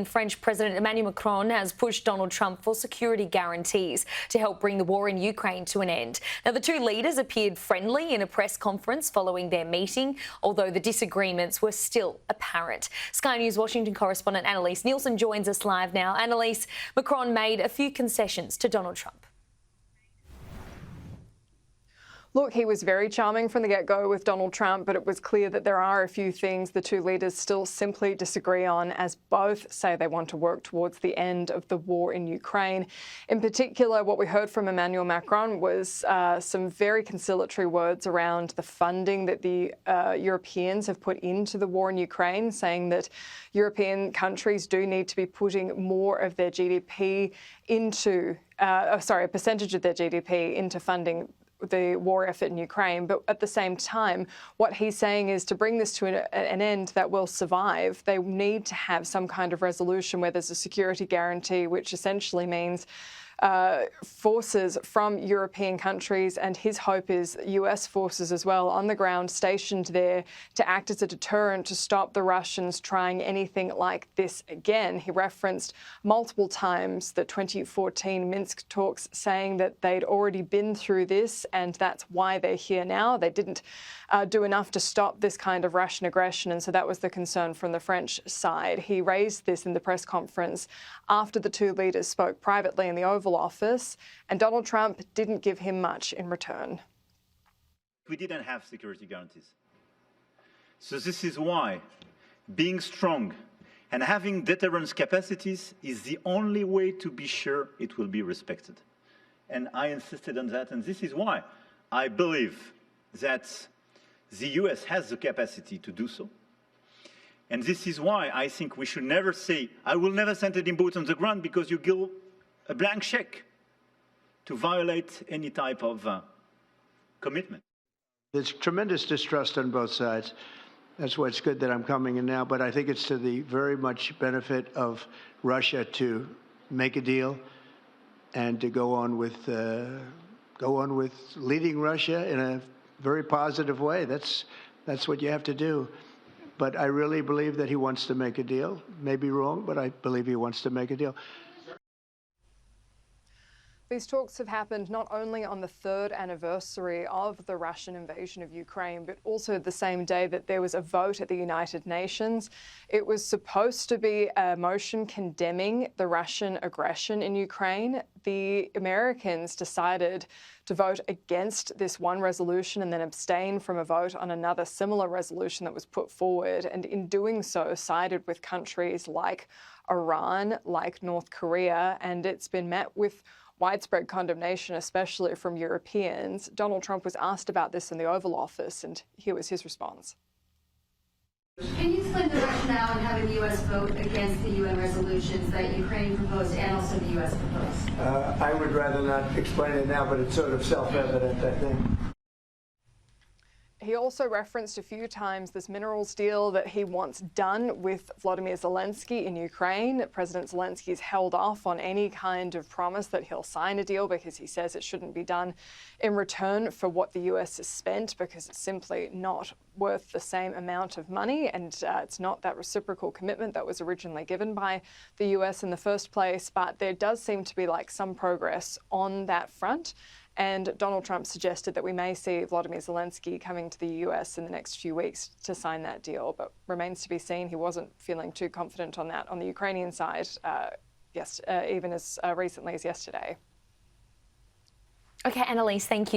French President Emmanuel Macron has pushed Donald Trump for security guarantees to help bring the war in Ukraine to an end. Now, the two leaders appeared friendly in a press conference following their meeting, although the disagreements were still apparent. Sky News Washington correspondent Annalise Nielsen joins us live now. Annalise, Macron made a few concessions to Donald Trump. Look, he was very charming from the get-go with Donald Trump, but it was clear that there are a few things the two leaders still simply disagree on, as both say they want to work towards the end of the war in Ukraine. In particular, what we heard from Emmanuel Macron was some very conciliatory words around the funding that the Europeans have put into the war in Ukraine, saying that European countries do need to be putting more of their GDP into, a percentage of their GDP into funding the war effort in Ukraine. But at the same time, what he's saying is to bring this to an end that will survive, they need to have some kind of resolution where there's a security guarantee, which essentially means forces from European countries, and his hope is US forces as well on the ground stationed there to act as a deterrent to stop the Russians trying anything like this again. He referenced multiple times the 2014 Minsk talks, saying that they'd already been through this and that's why they're here now. They didn't do enough to stop this kind of Russian aggression, and so that was the concern from the French side. He raised this in the press conference after the two leaders spoke privately in the Oval Office, and Donald Trump didn't give him much in return. We didn't have security guarantees. So this is why being strong and having deterrence capacities is the only way to be sure it will be respected. And I insisted on that, and this is why I believe that the US has the capacity to do so. And this is why I think we should never say, I will never send any boots on the ground, because you give a blank check to violate any type of commitment. There's tremendous distrust on both sides. That's why it's good that I'm coming in now, but I think it's to the very much benefit of Russia to make a deal and to go on with leading Russia in a very positive way. That's what you have to do. But I really believe that he wants to make a deal. Maybe wrong, but I believe he wants to make a deal. These talks have happened not only on the third anniversary of the Russian invasion of Ukraine, but also the same day that there was a vote at the United Nations. It was supposed to be a motion condemning the Russian aggression in Ukraine. The Americans decided to vote against this one resolution and then abstain from a vote on another similar resolution that was put forward, and in doing so sided with countries like Iran, like North Korea, and it's been met with widespread condemnation, especially from Europeans. Donald Trump was asked about this in the Oval Office, and here was his response. Can you explain the rationale in having the U.S. vote against the UN resolutions that Ukraine proposed and also the U.S. proposed? I would rather not explain it now, but it's sort of self-evident, I think. He also referenced a few times this minerals deal that he wants done with Volodymyr Zelensky in Ukraine. President Zelensky's held off on any kind of promise that he'll sign a deal because he says it shouldn't be done in return for what the US has spent, because it's simply not worth the same amount of money, and it's not that reciprocal commitment that was originally given by the US in the first place. But there does seem to be some progress on that front. And Donald Trump suggested that we may see Volodymyr Zelensky coming to the US in the next few weeks to sign that deal, but remains to be seen. He wasn't feeling too confident on that on the Ukrainian side, even as recently as yesterday. Okay, Annalise, thank you.